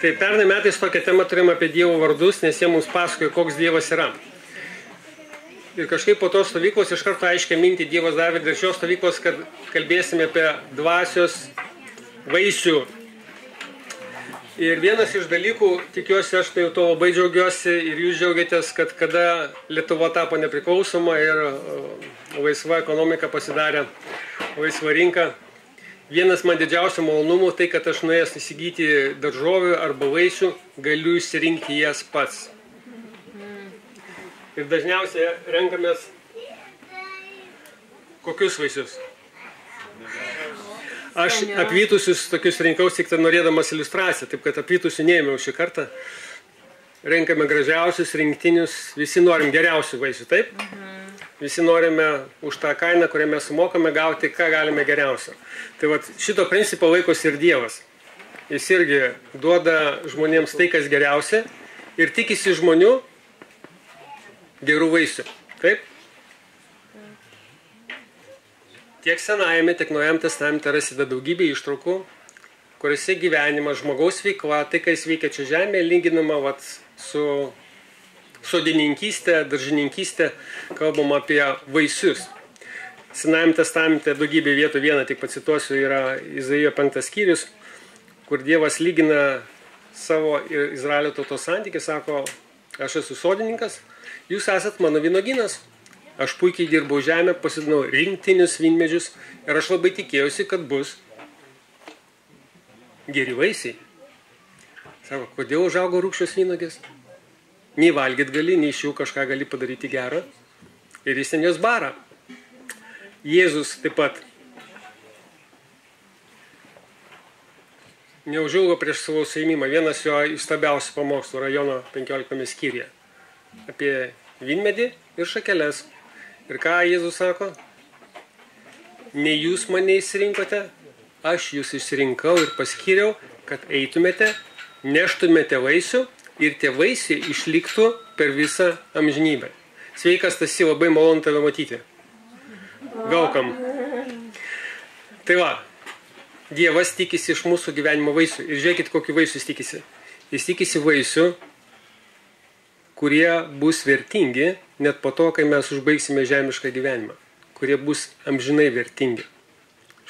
Tai pernai metais tokią temą turėjome apie Dievo vardus, nes jie mums pasakoja, koks Dievas yra. Ir kažkaip po tos stovyklos iš karto aiškiai mintį Dievas davė dėl šios stovyklos, kad kalbėsime apie dvasios vaisių. Ir vienas iš dalykų, tikiuosi, aš tai jau to labai džiaugiuosi ir jūs džiaugiatės, kad kada Lietuva tapo nepriklausoma ir laisva ekonomika pasidarė laisva rinka. Vienas man didžiausių malonumų tai, kad aš nuėjęs įsigyti daržovių arba vaisių, galiu išsirinkti jas pats. Ir dažniausiai renkamės kokius vaisius. Aš apvytusius tokius rinkausi, tik norėdamas iliustraciją, taip kad apvytusių neėmiau šį kartą. Renkame gražiausius, rinktinius, visi norim geriausių vaisių, taip? Visi norime už tą kainą, kurią mes sumokame, gauti, ką galime geriausio. Tai vat, šito principo laikosi ir Dievas. Jis irgi duoda žmonėms tai, kas geriausia ir tikisi žmonių gerų vaisių. Taip? Tiek Senajame, tiek Naujajame testamente rasite daugybę ištraukų, kuriuose gyvenimas, žmogaus veikla, tai, kai jis veikia čia žemėje, lyginama vat, su sodininkystė, daržininkystė, kalbam apie vaisius. Senajame testamente daugybė vietų, vieną tik pacituosiu, yra Izaijo 5 skyrius, kur Dievas lygina savo ir Izraelio tautos santykį, sako, aš esu sodininkas, jūs esat mano vynuogynas, aš puikiai dirbau žemę, pasidinau rinktinius vynmedžius ir aš labai tikėjausi, kad bus geri vaisiai. Sako, kodėl užaugo rūgščios vynuogės? Nei valgyt gali, nei iš jų kažką gali padaryti gerą. Ir jis ten jos bara. Jėzus taip pat neužilgo prieš savo suėmimą. Vienas jo įstabiausių pamokslų Jono 15 skyriuje. Apie vynmedį ir šakeles. Ir ką Jėzus sako? Ne jūs mane išsirinkote, aš jūs išsirinkau ir paskyriau, kad eitumėte, neštumėte vaisių ir tie vaisiai išliktų per visą amžinybę. Sveikas, Stasi, labai malonu tave matyti. Gaukam. Tai va, Dievas tikisi iš mūsų gyvenimo vaisių. Ir žiūrėkit, kokį vaisių jis tikisi. Jis tikisi vaisių, kurie bus vertingi, net po to, kai mes užbaigsime žemišką gyvenimą. Kurie bus amžinai vertingi.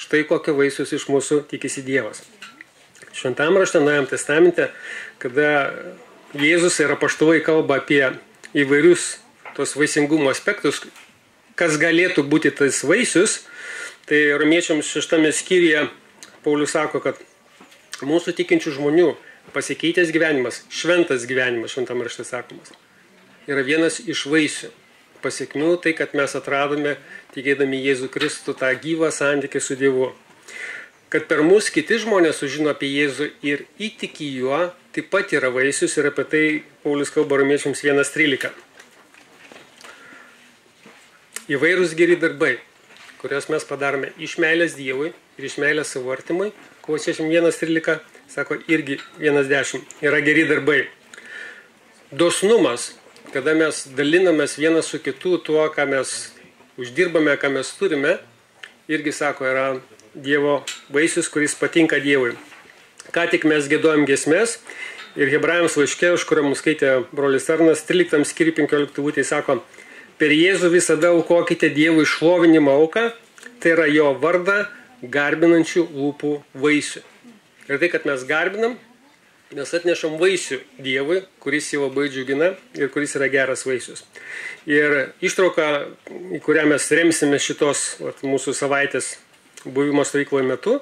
Štai kokio vaisius iš mūsų tikisi Dievas. Šventam rašte, Naujajame testamente, kada Jėzus ir apaštalai kalba apie įvairius tos vaisingumo aspektus, kas galėtų būti tas vaisius, tai romiečiams 6 skyriuje Paulius sako, kad mūsų tikinčių žmonių pasikeitęs gyvenimas, šventas gyvenimas, šventam rašte sakomas, yra vienas iš vaisių. Pasiekmių tai, kad mes atradome, tikėdami Jėzų Kristų, tą gyvą santykį su Dievu. Kad per mus kiti žmonės sužino apie Jėzų ir įtiki juo, taip pat yra vaisius ir apie tai Paulius kalba romiečiams 1:13. Įvairūs geri darbai, kuriuos mes padarome iš meilės Dievui ir iš meilės savo artimui, Kolosiečiams 1:13, sako irgi 1:10, yra geri darbai. Dosnumas, kada mes dalinamės vienas su kitu tuo, ką mes uždirbame, ką mes turime, irgi sako, yra Dievo vaisius, kuris patinka Dievui. Ką tik mes giedojom giesmės ir Hebrajams laiške, už kurią mums skaitė brolis Arnas, 13 skyriui 15 eilutėje sako, per Jėzų visada aukokite Dievui šlovinimo auką, tai yra jo vardą garbinančių lūpų vaisių. Ir tai, kad mes garbinam, mes atnešam vaisių Dievui, kuris jį labai džiugina ir kuris yra geras vaisius. Ir ištrauka, į kurią mes remsime šitos mūsų savaitės buvimo stovykloje metu,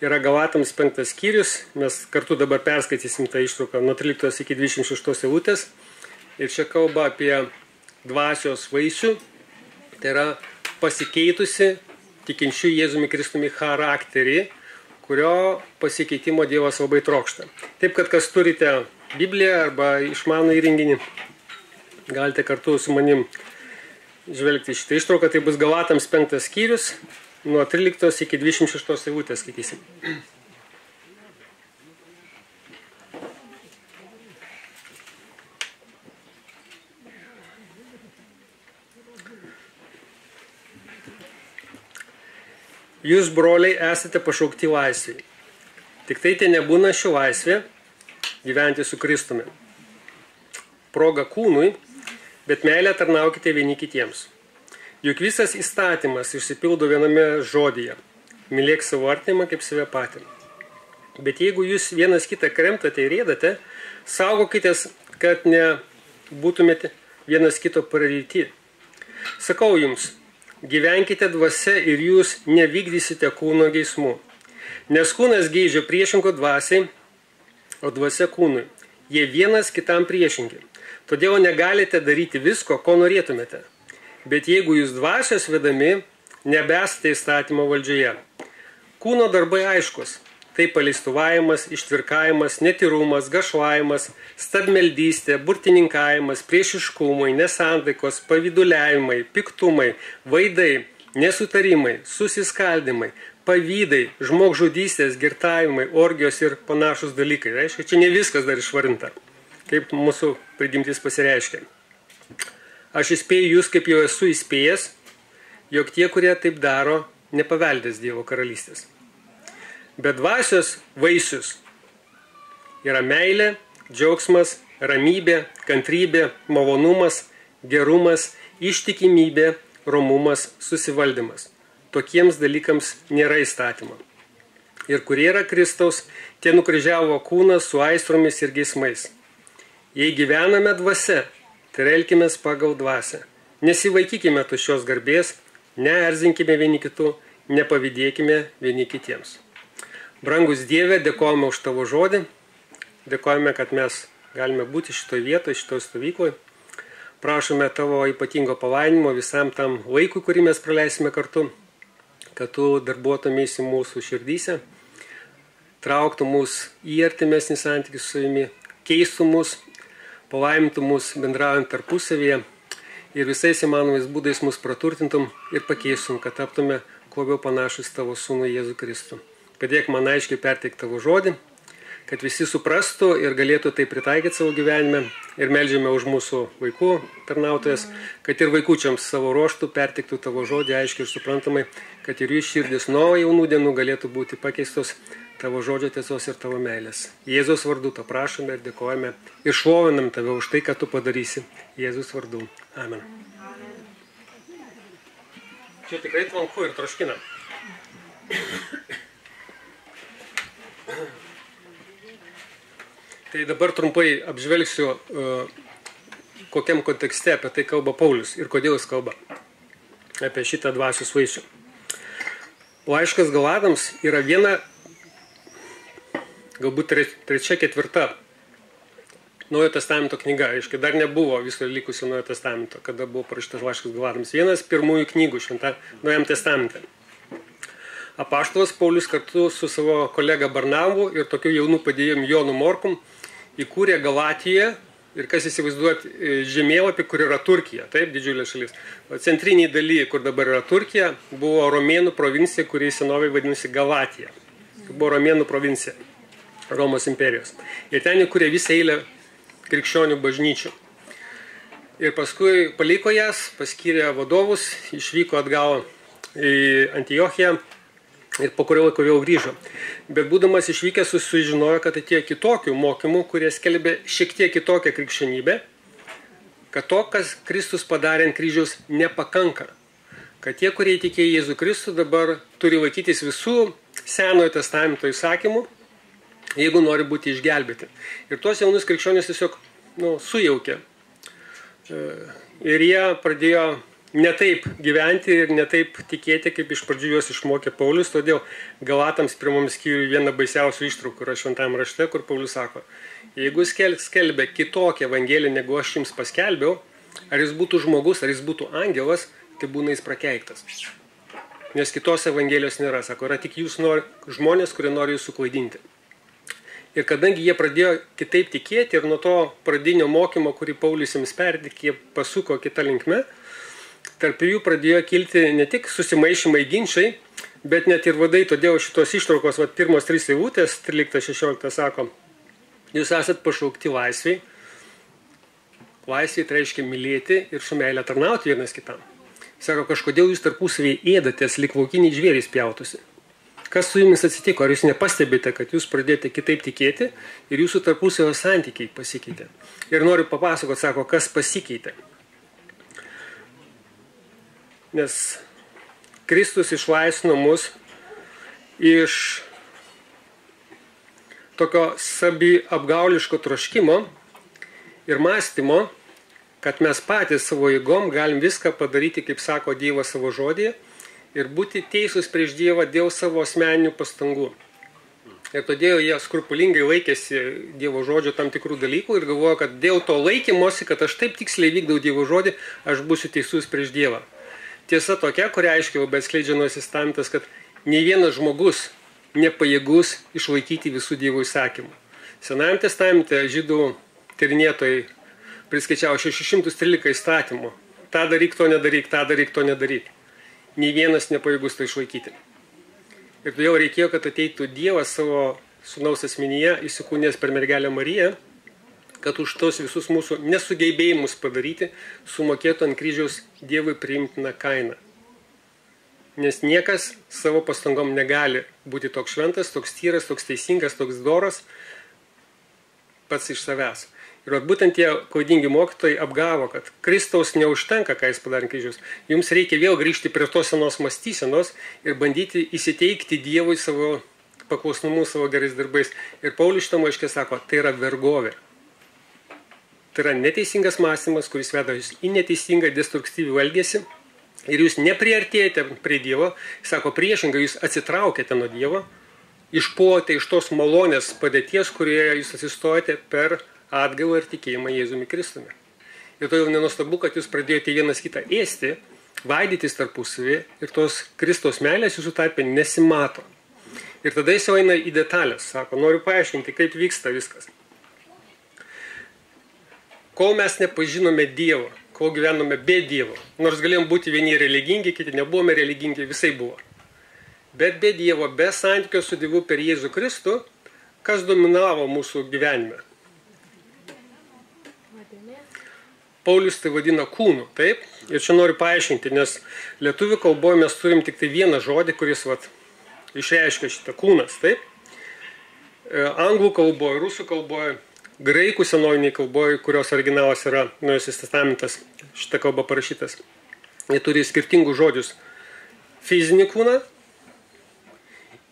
yra Galatams 5 skyrius. Mes kartu dabar perskaitysim tą ištrauką nuo 13 iki 26 eilutės. Ir čia kalba apie dvasios vaisių. Tai yra pasikeitusi tikinčių Jėzumi Kristumi charakterį, kurio pasikeitimo Dievas labai trokšta. Taip, kad kas turite Bibliją arba išmanų įrenginį, galite kartu su manim žvelgti šitą ištrauką. Tai bus Galatams 5 skyrius. Nuo 13 iki 26 eilutės skaitysim. Jūs, broliai, esate pašaukti laisvei. Tik tai nebūna ši laisvė, gyventi su Kristumi. Proga kūnui, bet meilę tarnaukite vieni kitiems. Juk visas įstatymas išsipildo viename žodyje. Mylėk savo artimą kaip save patį. Bet jeigu jūs vienas kitą kremtate ir ėdate, saugokitės, kad nebūtumėte vienas kito praryti. Sakau jums, gyvenkite dvasia ir jūs nevykdysite kūno geismų. Nes kūnas geidžia priešingo dvasiai, o dvasia kūnui. Jie vienas kitam priešingi. Todėl negalite daryti visko, ko norėtumėte. Bet jeigu jūs dvasios vedami, nebesate įstatymo valdžioje. Kūno darbai aiškus. Tai paleistuvavimas, ištvirkavimas, netyrumas, gašlavimas, stabmeldystė, burtininkavimas, priešiškumai, nesantaikos, pavyduliavimai, piktumai, vaidai, nesutarimai, susiskaldimai, pavydai, žmogžudystės, girtavimai, orgijos ir panašus dalykai. Reiškia, čia ne viskas dar išvardinta, kaip mūsų prigimtis pasireiškia. Aš įspėju jūs, kaip jau esu įspėjęs, jog tie, kurie taip daro, nepaveldės Dievo karalystės. Bet dvasios vaisius yra meilė, džiaugsmas, ramybė, kantrybė, malonumas, gerumas, ištikimybė, romumas, susivaldymas. Tokiems dalykams nėra įstatymo. Ir kurie yra Kristaus, tie nukryžiavo kūną su aistromis ir geismais. Jei gyvename dvasia, tai elkimės pagal dvasią. Nesivaikykime tuščios garbės, neerzinkime vieni kitų, nepavydėkime vieni kitiems. Brangus Dieve, dėkojame už tavo žodį, dėkojame, kad mes galime būti šitoje vietoje, šitoje stovykloje. Prašome tavo ypatingo palaiminimo visam tam laikui, kurį mes praleisime kartu, kad tu darbuotumėsi mūsų širdyse, trauktų mus į artimesnį santykį su savimi, keistų mus, palaimintų mus bendraujant tarpusavyje ir visais įmanomais būdais mus praturtintum ir pakeistum, kad taptume kuo labiau panašus tavo sūnų Jėzų Kristų. Padėk man aiškiai perteikti tavo žodį, kad visi suprastų ir galėtų tai pritaikyti savo gyvenime. Ir meldžiame už mūsų vaikų tarnautojas, kad ir vaikučiams savo ruoštų perteiktų tavo žodį aiškiai ir suprantamai, kad ir jų širdis nuo jaunų dienų galėtų būti pakeistos tavo žodžio tiesos ir tavo meilės. Jėzaus vardu to prašome ir dėkojame ir šlovinam tave už tai, kad tu padarysi. Jėzaus vardu. Amen. Čia tikrai tvanku ir troškina. Tai dabar trumpai apžvelgsiu, kokiam kontekste apie tai kalba Paulius ir kodėl jis kalba apie šitą dvasios vaisių. Laiškas Galatams yra viena, galbūt trečia, ketvirta Naujojo testamento knyga. Aiškiai, dar nebuvo viso likusio Naujojo testamento, kada buvo parašytas laiškas Galatams. Vienas pirmųjų knygų Naujam testamente. Apaštalas Paulius kartu su savo kolega Barnabu ir tokiu jaunu padėjėm Jonu Morkum įkūrė Galatijoje ir kas įsivaizduot žemėlapį, kur yra Turkija, taip, didžiulė šalis. Centriniai daly, kur dabar yra Turkija, buvo Romėnų provincija, kuri senovėje vadinosi Galatija. Buvo Romėnų provincija Romos imperijos. Ir ten įkūrė visą eilę krikščionių bažnyčių. Ir paskui paliko jas, paskyrė vadovus, išvyko atgal į Antiochiją. Ir po kurio laiko vėl grįžo. Bet būdamas išvykęs sužinojo, kad atėjo kitokių mokymų, kurie skelbė šiek tiek kitokią krikščionybę, kad to, kas Kristus padarė ant kryžiaus, nepakanka. Kad tie, kurie įtikėjo Jėzų Kristų, dabar turi laikytis visų Senojo testamento įsakymų, jeigu nori būti išgelbėti. Ir tuos jaunus krikščionis tiesiog sujaukė. Ir jie pradėjo ne taip gyventi ir ne taip tikėti, kaip iš pradžių juos išmokė Paulius. Todėl Galatams pirmam skyriui viena baisiausių ištraukų yra Šventajame rašte, kur Paulius sako, jeigu skelbia kitokią evangeliją, negu aš jums paskelbiau, ar jis būtų žmogus, ar jis būtų angelas, tai būna jis prakeiktas. Nes kitos evangelijos nėra. Sako, yra tik jūs žmonės, kurie nori jūs suklaidinti. Ir kadangi jie pradėjo kitaip tikėti ir nuo to pradinio mokymo, kurį Paulius jiems perteikė, pasuko kitą linkme, tarp jų pradėjo kilti ne tik susimaišymai ginčiai, bet net ir vadai. Todėl šitos ištraukos, pirmos 3 eilutės, 13-16 sako, jūs esat pašaukti laisviai. Laisviai tai reiškia mylėti ir su meile tarnauti vienas kitam. Sako, kažkodėl jūs tarpusavį ėdatės, lyg laukiniai žvėrys pjautusi. Kas su jumis atsitiko? Ar jūs nepastebite, kad jūs pradėjote kitaip tikėti ir jūsų tarpusavio santykiai pasikeitė? Ir noriu papasakoti, sako, kas pasikeitė. Nes Kristus išlaisvino mus iš tokio saviapgauliško troškimo ir mąstymo, kad mes patys savo jėgom galim viską padaryti, kaip sako Dievas savo žodėje, ir būti teisūs prieš Dievą dėl savo asmeninių pastangų. Ir todėl jie skrupulingai laikėsi Dievo žodžio tam tikrų dalykų ir galvojo, kad dėl to laikymosi, kad aš taip tiksliai vykdau Dievo žodį, aš būsiu teisus prieš Dievą. Tiesa tokia, kurią aiškiai labai atskleidžia Naujasis Testamentas, kad nei vienas žmogus nepajėgus išlaikyti visų Dievo įsakymų. Senajame testamente žydų tyrinėtojai priskaičiavo 613 įstatymų. Ta daryk, to nedaryk, tą daryk, to nedaryk. Nei vienas nepajėgus tai išlaikyti. Ir todėl reikėjo, kad ateitų Dievas savo sūnaus asmenyje įsikūnės per mergelę Mariją, kad už tos visus mūsų nesugebėjimus padaryti sumokėtų ant kryžiaus Dievui priimtiną kainą. Nes niekas savo pastangom negali būti toks šventas, toks tyras, toks teisingas, toks doras pats iš savęs. Ir būtent tie klaidingi mokytojai apgavo, kad Kristaus neužtenka, ką jis padarė ant kryžiaus. Jums reikia vėl grįžti prie tos senos mąstysenos ir bandyti įsiteikti Dievui savo paklusnumu, savo gerais darbais. Ir Paulius šitą aiškiai sako, tai yra vergovė. Tai yra neteisingas mąstymas, kuris veda jūs į neteisingą destruktyvų elgesį. Ir jūs nepriartėjate prie Dievo, sako priešingai, jūs atsitraukėte nuo Dievo, išpuolate iš tos malonės padėties, kurioje jūs atsistojate per atgailą ir tikėjimą Jėzumi Kristumi. Ir todėl nenuostabu, kad jūs pradėjote vienas kitą ėsti, vaidytis tarpusavį ir tos Kristaus meilės jūsų tarpe nesimato. Ir tada jis jau eina į detalės, sako, noriu paaiškinti, kaip vyksta viskas. Kol mes nepažinome Dievo, kol gyvenome be Dievo, nors galėjom būti vieni religingi, kiti nebuvome religingi, visai buvo. Bet be Dievo, be santykio su Dievu per Jėzų Kristų, kas dominavo mūsų gyvenime? Paulius tai vadina kūnu, taip? Ir čia noriu paaiškinti, nes lietuvių kalboje mes turim tik tai vieną žodį, kuris išreiškia šitą kūnas, taip? Anglų kalboje, rusų kalboje, graikų senoviniai kalboje, kurios originalas yra Naujasis Testamentas, šitą kalbą parašytas. Jie turi skirtingus žodžius. Fizinį kūną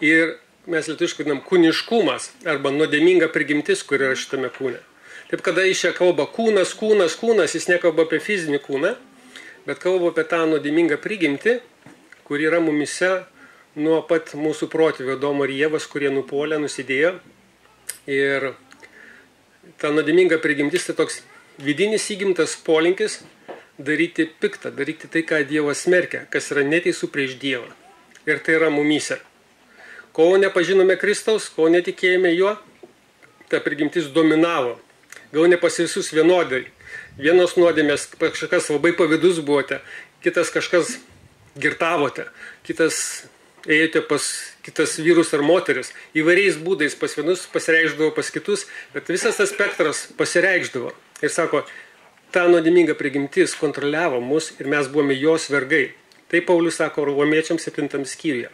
ir mes lietuviškai vadinam kūniškumas arba nuodėminga prigimtis, kur yra šitame kūne. Taip, kada iš čia kalba kūnas, kūnas, kūnas, jis nekalba apie fizinį kūną, bet kalba apie tą nuodėmingą prigimtį, kur yra mumise nuo pat mūsų protėvių Adomo ir Ievos, kurie nupuolė, nusidėjo. Ir ta nuodėminga prigimtis tai toks vidinis įgimtas polinkis daryti piktą, daryti tai, ką Dievas smerkia, kas yra neteisų prieš Dievą. Ir tai yra mumyse. Kol nepažinome Kristaus, kol netikėjome juo, ta prigimtis dominavo. Gal ne pas visus vienodai. Vienos nuodėmės kažkas labai pavydus buvote, kitas kažkas girtavote, kitas ėjote pas kitas vyrus ar moteris. Įvairiais būdais pas vienus pasireikšdavo pas kitus, bet visas tas spektras pasireikšdavo. Ir sako, ta nuodėminga prigimtis kontroliavo mus ir mes buvome jos vergai. Tai Paulius sako Romiečiams 7 skyriuje.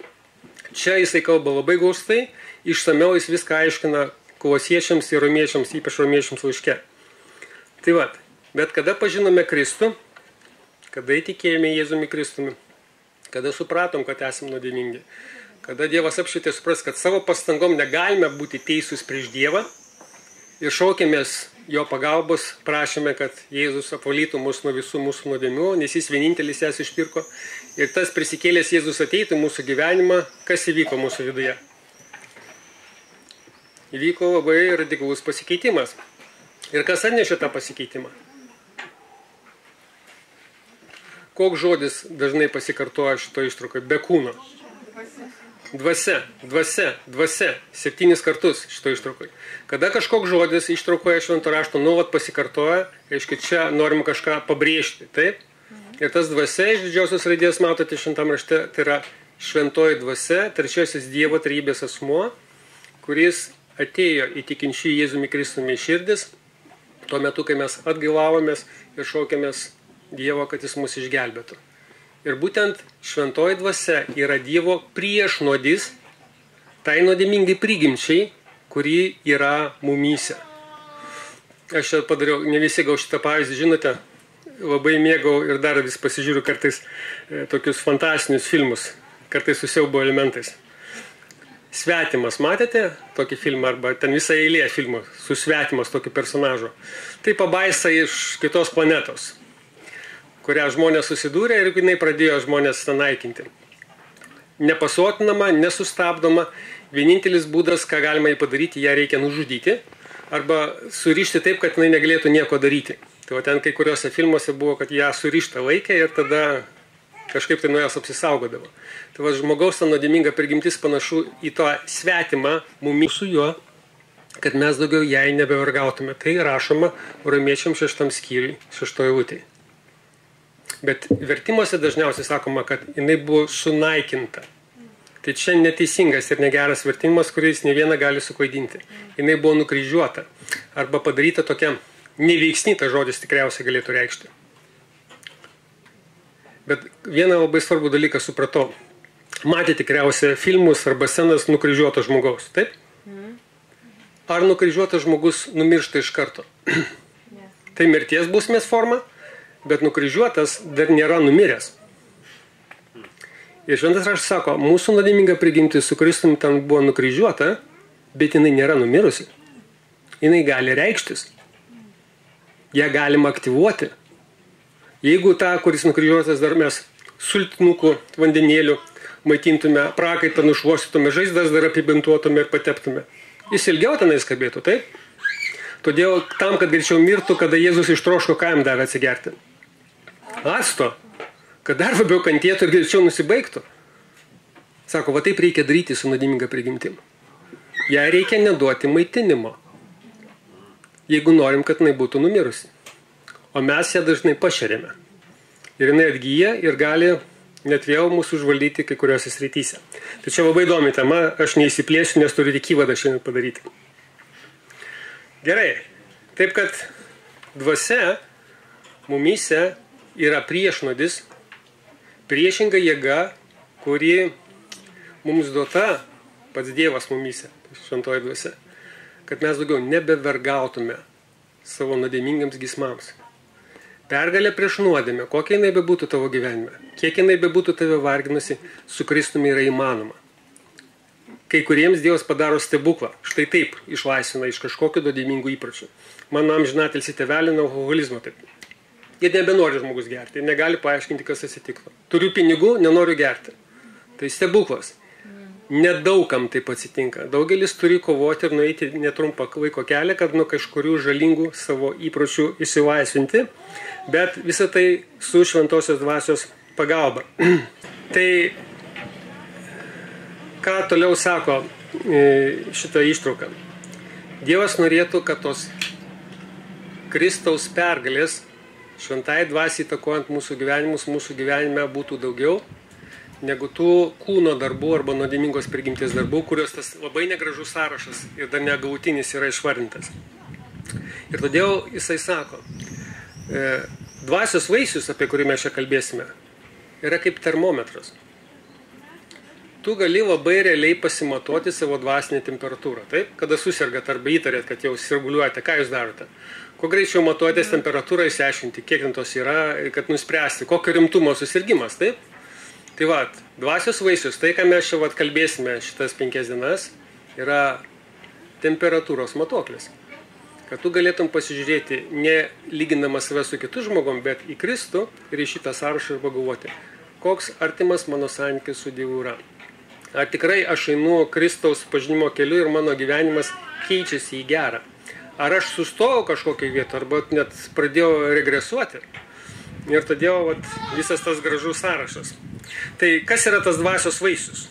Čia jisai kalba labai gaustai, išsamiau jis viską aiškina Kolosiečiams ir Romiečiams, ypač Romiečiams laiške. Tai va, bet kada pažinome Kristų, kada įtikėjome Jėzumi Kristumi, kada supratom, kad esame nuodėmingi, kada Dievas apšvietė supras, kad savo pastangom negalime būti teisūs prieš Dievą ir šaukėmės jo pagalbos, prašėme, kad Jėzus apvalytų mus nuo visų mūsų nuodėmių, nes jis vienintelis jas išpirko. Ir tas prisikėlęs Jėzus ateitų mūsų gyvenimą, kas įvyko mūsų viduje. Įvyko labai radikalus pasikeitimas. Ir kas atnešė tą pasikeitimą? Koks žodis dažnai pasikartoja šito ištraukoje? Be kūno. Dvasia, dvasia, dvasia. 7 kartus šito ištraukoje. Kada kažkoks žodis ištraukoje švento rašto nuolat pasikartoja, reiškia, čia norim kažką pabrėžti. Taip? Ir tas dvasia iš didžiosios raidės matote šventam rašte, tai yra šventoji dvasia, trečiasis Dievo trejybės asmuo, kuris atėjo į tikinčių Jėzumi Kristumi širdis, tuo metu, kai mes atgailavomės ir šaukėmės Dievo, kad jis mus išgelbėtų. Ir būtent šventoji dvasia yra Dievo priešnuodis tai nuodėmingai prigimčiai, kuri yra mumyse. Aš čia padariau, ne visi gal šitą pavyzdį žinote, labai mėgau ir dar vis pasižiūriu kartais tokius fantastinius filmus, kartais su siaubo elementais. Svetimas, matėte tokį filmą, arba ten visą eilė filmų su svetimas tokiu personažu. Tai pabaisa iš kitos planetos, kurią žmonės susidūrė ir jinai pradėjo žmonės naikinti. Nepasuotinama, nesustabdoma, vienintelis būdas, ką galima jį padaryti, ją reikia nužudyti arba surišti taip, kad jinai negalėtų nieko daryti. Tai ten kai kuriuose filmuose buvo, kad ją surištą laikė ir tada kažkaip tai nuo jos apsisaugodavo. Tai žmogaus ta nuodėminga prigimtis panašu į tą svetimą mumį su juo, kad mes daugiau jai nebevargautume. Tai rašoma Romiečiams 6 skyriui, 6 eilutėje. Bet vertimuose dažniausiai sakoma, kad jinai buvo sunaikinta. Tai čia neteisingas ir negeras vertimas, kuris ne vieną gali suklaidinti. Jinai buvo nukryžiuota arba padaryta tokia neveiksni, ta žodis tikriausiai galėtų reikšti. Bet vieną labai svarbų dalyką supratau. Matė tikriausiai filmus arba scenas nukryžiuoto žmogaus, taip? Ar nukryžiuotas žmogus numiršta iš karto? Tai mirties bausmės forma, bet nukryžiuotas dar nėra numiręs. Ir šventas raštas sako, mūsų nuodėminga prigimtis su Kristumi ten buvo nukryžiuota, bet jinai nėra numirusi. Jinai gali reikštis. Ją galima aktyvuoti. Jeigu tą, kuris nukryžiuotas, dar mes sultinukų vandenėlių maitintume, prakaitą nušuostytume, žaizdas dar apibintuotume ir pateptume. Jis ilgiau tenais kabėtų, taip? Todėl tam, kad greičiau mirtų, kada Jėzus ištroško, ką jam davė atsigerti? Acto, kad dar labiau kentėtų ir greičiau nusibaigtų. Sako, va taip reikia daryti su nuodėminga prigimtim. Jai reikia neduoti maitinimo, jeigu norim, kad jinai būtų numirusi. O mes ją dažnai pašeriame. Ir jinai atgyja ir gali net vėl mūsų užvaldyti kai kuriuose srityse. Tai čia labai įdomi tema, aš neįsiplėsiu, nes turiu tik įvadą šiandien padaryti. Gerai, taip kad dvasia mumyse yra priešnodis, priešinga jėga, kuri mums duota pats Dievas mumyse, šventoji dvasia, kad mes daugiau nebevergautume savo nuodėmingams geismams. Pergalė prieš nuodėmę, kokia jinai bebūtų tavo gyvenime, kiek jinai bebūtų tave varginusi, su Kristumi yra įmanoma. Kai kuriems Dievas padaro stebuklą, štai taip išlaisvina iš kažkokių nuodėmingų įpročių. Mano amžinatilsį tėvelį nuo alkoholizmo taip. Jie nebenori žmogus gerti, negali paaiškinti, kas atsitiko. Turiu pinigų, nenoriu gerti. Tai stebuklas. Nedaugam taip atsitinka. Daugelis turi kovoti ir nueiti netrumpą laiko kelią, kad nuo kažkurių žalingų savo įpročių išsilaisvinti, bet visą tai su šventosios dvasios pagalba. Tai ką toliau sako šitą ištrauką? Dievas norėtų, kad tos Kristaus pergalės šventai dvasiai įtakojant mūsų gyvenimus, mūsų gyvenime būtų daugiau negu tų kūno darbų arba nuodėmingos prigimties darbų, kurios tas labai negražus sąrašas ir dar negautinis yra išvardintas. Ir todėl jisai sako, dvasios vaisius, apie kurį mes čia kalbėsime, yra kaip termometras. Tu gali labai realiai pasimatuoti savo dvasinę temperatūrą. Taip? Kada susirgat arba įtarėt, kad jau sirguliuojate, ką jūs darote? Kuo greičiau matuotės temperatūrą, išsiaiškinti, kiek tos yra, kad nuspręsti, kokio rimtumo susirgimas. Taip? Tai va, dvasios vaisius, tai ką mes čia kalbėsime šitas 5 dienas, yra temperatūros matuoklis. Kad tu galėtum pasižiūrėti, ne lygindamas save su kitu žmogum, bet į Kristų ir į šitą sąrašą ir pagalvoti, koks artimas mano santykis su Dievu yra. Ar tikrai aš einu Kristaus pažinimo keliu ir mano gyvenimas keičiasi į gerą. Ar aš sustojau kažkokiai vietą, arba net pradėjau regresuoti. Ir todėl visas tas gražus sąrašas. Tai kas yra tas dvasios vaisius?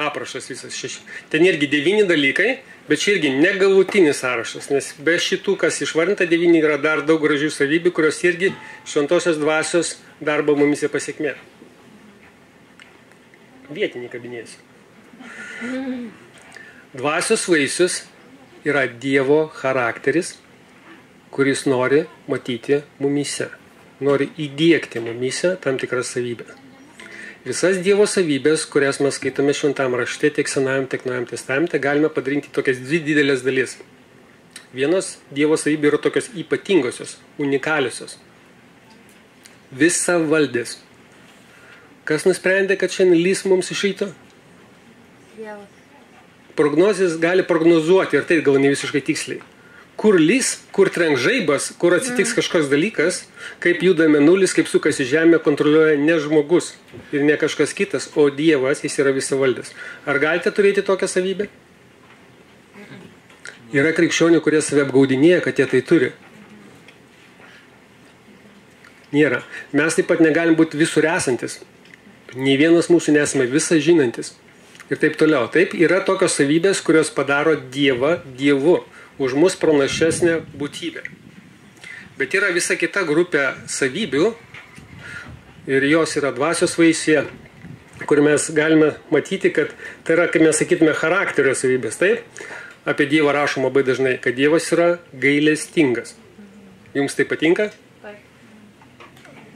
Aprašas visas 6. Ten irgi 9 dalykai, bet čia irgi negalutinis sąrašas, nes be šitų, kas išvardinta 9, yra dar daug gražių savybių, kurios irgi šventosios dvasios darbo mumise pasiekmė. Vietinį kabinėsiu. Dvasios vaisius yra Dievo charakteris, kuris nori matyti mumyse, nori įdiegti mumyse tam tikras savybės. Visas Dievo savybės, kurias mes skaitome šventam rašte, tiek Senajam, tiek Naujam testamente, galime padaryti tokias dvi didelės dalis. Vienas Dievo savybė yra tokios ypatingosios, unikaliosios. Visavaldis. Kas nusprendė, kad šiandien lys mums iš ryto? Dievas. Prognozijas gali prognozuoti ir tai gal ne visiškai tiksliai. Kur lys, kur trenks žaibas, kur atsitiks kažkoks dalykas, kaip juda mėnulis, kaip sukasi žemė, kontroliuoja ne žmogus ir ne kažkas kitas, o Dievas, jis yra visavaldis. Ar galite turėti tokią savybę? Yra krikščionių, kurie save apgaudinėja, kad jie tai turi. Nėra. Mes taip pat negalim būti visur esantis. Nei vienas mūsų nesame visą žinantis. Ir taip toliau. Taip, yra tokios savybės, kurios padaro Dievą Dievu, už mus pranašesnę būtybę. Bet yra visa kita grupė savybių ir jos yra dvasios vaisiai, kur mes galime matyti, kad tai yra, kaip mes sakytume, charakterio savybės. Taip, apie Dievą rašoma labai dažnai, kad Dievas yra gailestingas. Jums tai patinka?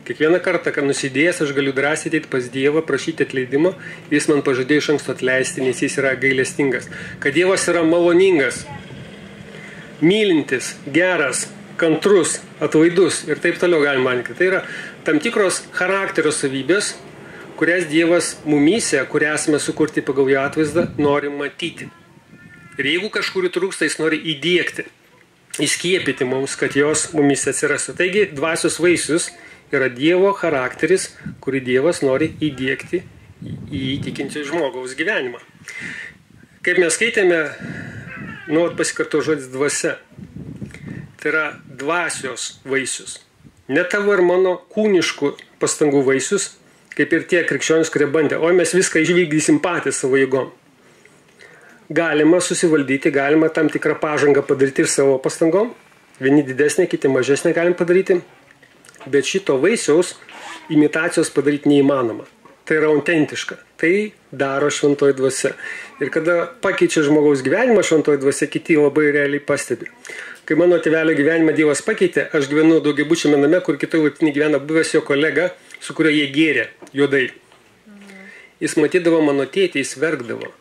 Kiekvieną kartą, kad nusidėjęs, aš galiu drąsiai ateiti pas Dievą, prašyti atleidimo, jis man pažadėjo iš anksto atleisti, nes jis yra gailestingas. Kad Dievas yra maloningas, mylintis, geras, kantrus, atlaidus ir taip toliau galima manyti. Tai yra tam tikros charakterio savybės, kurias Dievas mumyse, kurią esame sukurti pagal jo atvaizdą, nori matyti. Ir jeigu kažkurį trūksta, jis nori įdiegti, įskiepyti mums, kad jos mumyse atsirastų. Taigi, dvasios vaisius yra Dievo charakteris, kurį Dievas nori įdiegti į tikinčio žmogaus gyvenimą. Kaip mes skaitėme, nuolat pasikarto žodis dvasia. Tai yra dvasios vaisius. Ne tavo ir mano kūniškų pastangų vaisius, kaip ir tie krikščionys, kurie bandė, o mes viską išvykdysim patys savo jėgom. Galima susivaldyti, galima tam tikrą pažangą padaryti ir savo pastangom. Vieni didesnė, kiti mažesnė galim padaryti. Bet šito vaisiaus imitacijos padaryti neįmanoma. Tai yra autentiška. Tai daro šventoji dvasia. Ir kada pakeičia žmogaus gyvenimą šventoji dvasia, kiti labai realiai pastebi. Kai mano tėvelio gyvenimą Dievas pakeitė, aš gyvenu daugiabučiame name, kur kitoj laiptinėje gyvena buvęs jo kolega, su kuriuo jie gėrė juodai. Jis matydavo mano tėtį, jis verkdavo.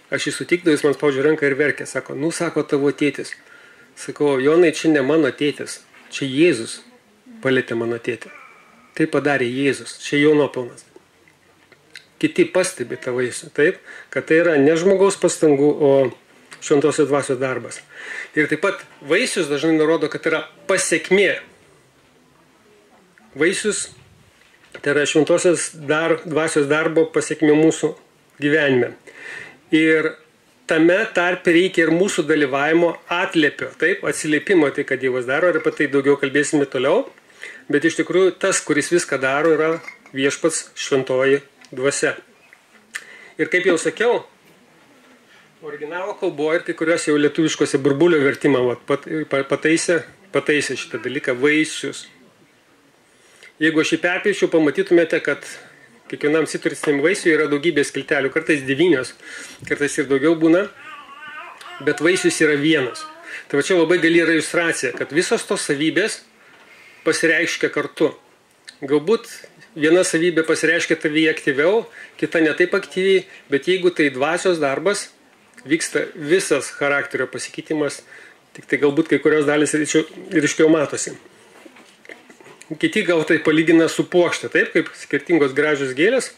Aš jį sutikdavau, jis man spaudžia ranką ir verkė. Sako, sako tavo tėtis. Sakau, Jonai, čia ne mano tėtis, čia Jėzus palietė mano tėtį. Tai padarė Jėzus, čia jo nuopelnas. Kiti pastebi tą vaisių, taip, kad tai yra ne žmogaus pastangų, o šventosios dvasios darbas. Ir taip pat vaisius dažnai nurodo, kad yra pasekmė. Vaisius tai yra šventosios dvasios darbo pasekmė mūsų gyvenime. Ir tame tarpe reikia ir mūsų dalyvavimo atliepio, taip, atsiliepimo tai, kad Dievas daro, ir apie tai daugiau kalbėsime toliau. Bet iš tikrųjų tas, kuris viską daro, yra viešpats šventoji dvasia. Ir kaip jau sakiau, originalo kalboje ir kai kuriuose jau lietuviškose burbulio vertimą pataisė šitą dalyką vaisius. Jeigu aš jį perpiešiu, pamatytumėte, kad kiekvienam citrusiniam vaisiui yra daugybė skiltelių, kartais 9, kartais ir daugiau būna, bet vaisius yra vienas. Tai va čia labai gali yra iliustracija, kad visos tos savybės pasireiškia kartu. Galbūt viena savybė pasireiškia tavyje aktyviau, kita ne taip aktyviai, bet jeigu tai dvasios darbas, vyksta visas charakterio pasikeitimas, tik tai galbūt kai kurios dalys ryškiau matosi. Kiti gal tai palygina su puokšte, taip kaip skirtingos gražios gėlės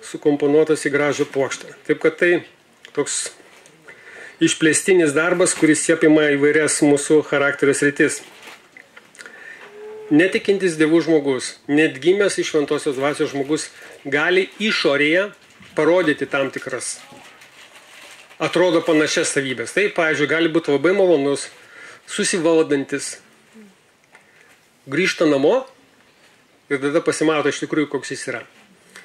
sukomponuotos į gražią puokštę. Taip kad tai toks išplėstinis darbas, kuris apima įvairias mūsų charakterio sritis. Netikintis dievų žmogus, net gimęs iš šventosios dvasios žmogus, gali išorėje parodyti tam tikras, atrodo panašias savybės. Tai, pavyzdžiui, gali būti labai malonus, susivaldantis, grįžta namo ir tada pasimato iš tikrųjų, koks jis yra.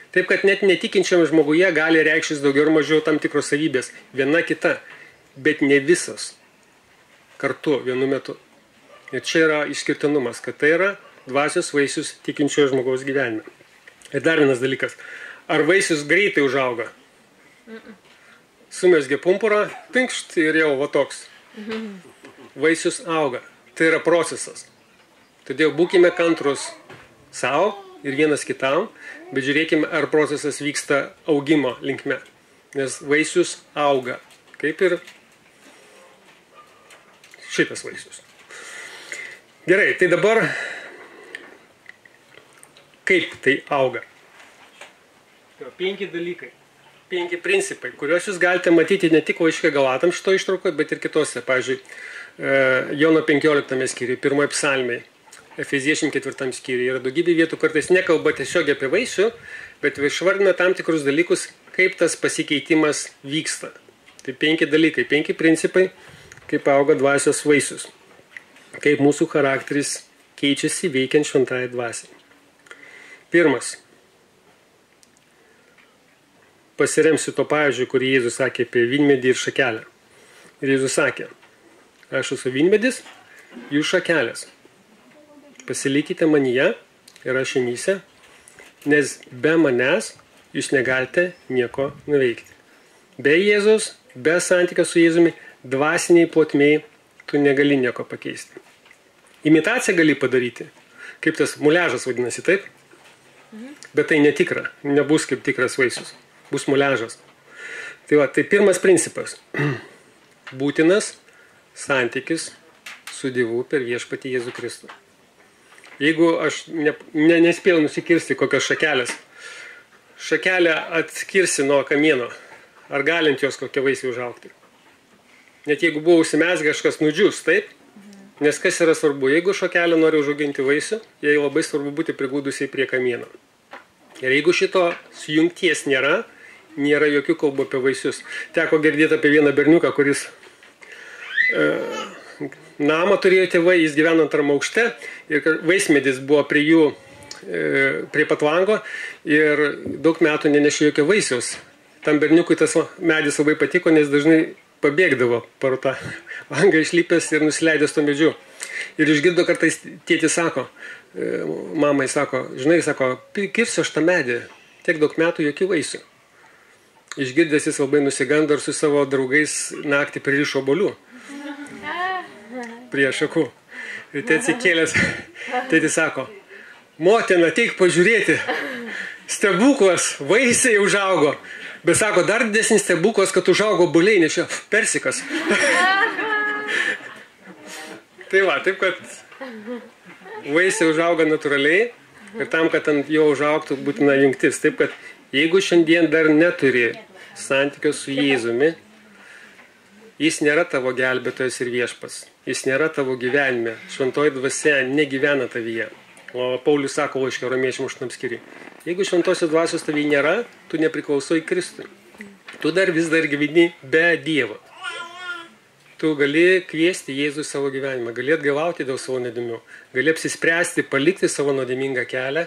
Taip, kad net netikinčiam žmoguje gali reikštis daugiau ir mažiau tam tikros savybės, viena kita, bet ne visas kartu vienu metu. Ir čia yra išskirtinumas, kad tai yra dvasios vaisius tikinčiojo žmogaus gyvenime. Ir dar vienas dalykas. Ar vaisius greitai užauga? Sumesgė pumpurą, tinkšt ir jau va toks. Vaisius auga. Tai yra procesas. Todėl būkime kantrus savo ir vienas kitam, bet žiūrėkime, ar procesas vyksta augimo linkme. Nes vaisius auga, kaip ir šitas vaisius. Gerai, tai dabar kaip tai auga? 5 dalykai, 5 principai, kuriuos jūs galite matyti ne tik laiške Galatam šito ištraukoje, bet ir kitose. Pavyzdžiui, Jono 15 skyriuje, 1 psalmėje, Efeziečiam 4 skyriuje yra daugybė vietų, kartais nekalba tiesiog apie vaisių, bet išvardina tam tikrus dalykus, kaip tas pasikeitimas vyksta. Tai 5 dalykai, 5 principai, kaip auga dvasios vaisius. Kaip mūsų charakteris keičiasi veikiant šventąją dvasiai. Pirmas. Pasiremsiu to pavyzdžiu, kurį Jėzus sakė apie vynmedį ir šakelę. Ir Jėzus sakė, aš esu vynmedis, jūs šakelės. Pasilikite manyje ir aš jumyse, nes be manęs jūs negalite nieko nuveikti. Be Jėzus, be santykio su Jėzumi, dvasiniai plotmėj tu negali nieko pakeisti. Imitaciją gali padaryti, kaip tas muliažas vadinasi, taip? Bet tai netikra, nebus kaip tikras vaisius. Bus muliažas. Tai pirmas principas. Būtinas santykis su Dievu per viešpatį Jėzų Kristų. Jeigu aš nespėjau nusikirsti kokios šakelės, šakelę atkirsi nuo kamieno, ar galint jos kokie vaisiai užaugti? Net jeigu buvo užsimezgę kažkas nudžius, taip? Nes kas yra svarbu? Jeigu šakelė nori užauginti vaisių, jai labai svarbu būti prigludusiai prie kamieno. Ir jeigu šito sujungties nėra jokių kalbų apie vaisius. Teko girdėti apie vieną berniuką, kuris namą turėjo tėvai, jis gyveno antram aukšte ir vaismedis buvo prie pat lango ir daug metų nenešė jokio vaisiaus. Tam berniukui tas medis labai patiko, nes dažnai pabėgdavo per tą langą išlipęs ir nusileidęs to medžiu. Ir išgirdo kartais tėtis sako, mamai sako, žinai, sako, kirsiu aš tą medį, tiek daug metų jokių vaisių. Išgirdęs jis labai nusigando ir su savo draugais naktį pririšo obuolių prie šakų. Ir tėtis įkėlęs, tėtis sako, motina, ateik pažiūrėti, stebuklas, vaisiai užaugo. Bet sako, dar didesnis stebuklas, kad užaugo obuoliai, nes čia persikas. Tai va, taip kad vaisiai užauga natūraliai ir tam, kad ant jo užaugtų būtina jungtis. Taip kad jeigu šiandien dar neturi santykio su Jėzumi, jis nėra tavo gelbėtojas ir viešpas. Jis nėra tavo gyvenime. Šventoji dvasia negyvena tavyje. O Paulius sako laiške Romiečiam 8 skyriuje. Jeigu šventosios dvasios tavyje nėra, tu nepriklausai Kristui. Tu vis dar gyveni be Dievo. Tu gali kviesti Jėzų į savo gyvenimą, gali atgailauti dėl savo nuodėmių, gali apsispręsti, palikti savo nuodėmingą kelią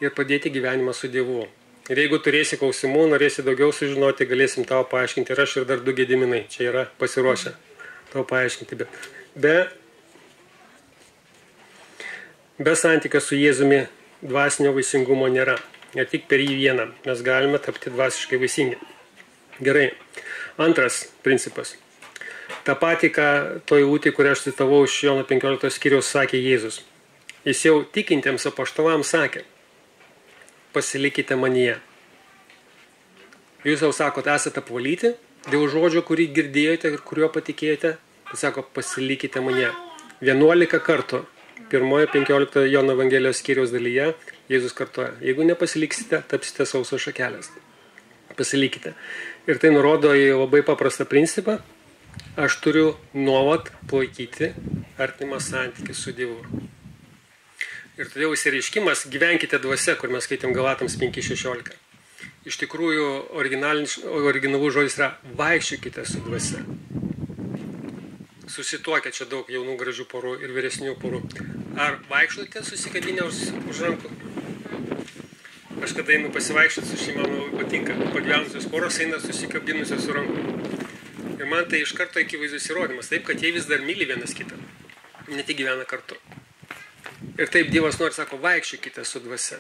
ir padėti gyvenimą su Dievu. Ir jeigu turėsi klausimų, norėsi daugiau sužinoti, galėsim tau paaiškinti. Ir aš ir dar 2 Gediminai čia yra pasiruošę tau paaiškinti. Bet be santykio su Jėzumi dvasinio vaisingumo nėra. Ne tik per jį vieną mes galime tapti dvasiškai vaisingi. Gerai. Antras principas. Ta patį, ką toj eilutė, kurią aš citavau iš Jono 15 skyriaus, sakė Jėzus. Jis jau tikintiems apaštalams sakė, pasilikite manyje. Jūs jau sakot, esate apvalyti dėl žodžio, kurį girdėjote ir kuriuo patikėjote. Jis sako, pasilikite manyje. 11 kartų 1.15 Jono Evangelijos skyriaus dalyje Jėzus kartoja, jeigu nepasiliksite, tapsite sausos šakelės. Pasilikite. Ir tai nurodo į labai paprastą principą. Aš turiu nuolat palaikyti artimą santykį su Dievu. Ir todėl įsireiškimas gyvenkite dvasia, kur mes skaitėm Galatams 5.16. Iš tikrųjų, originalus žodis yra vaikščiokite su dvasia. Susituokia čia daug jaunų gražių porų ir vyresnių porų. Ar vaikščiote susikabinę už rankų? Aš kada einu pasivaikščioti su šeima, man labai patinka. Pagyvenusios poros eina susikabinusios su ranku. Ir man tai iš karto akivaizdus įrodymas, taip, kad jie vis dar myli vienas kitą. Ne tik gyvena kartu. Ir taip Dievas nori, sako, vaikščiokite su dvasia.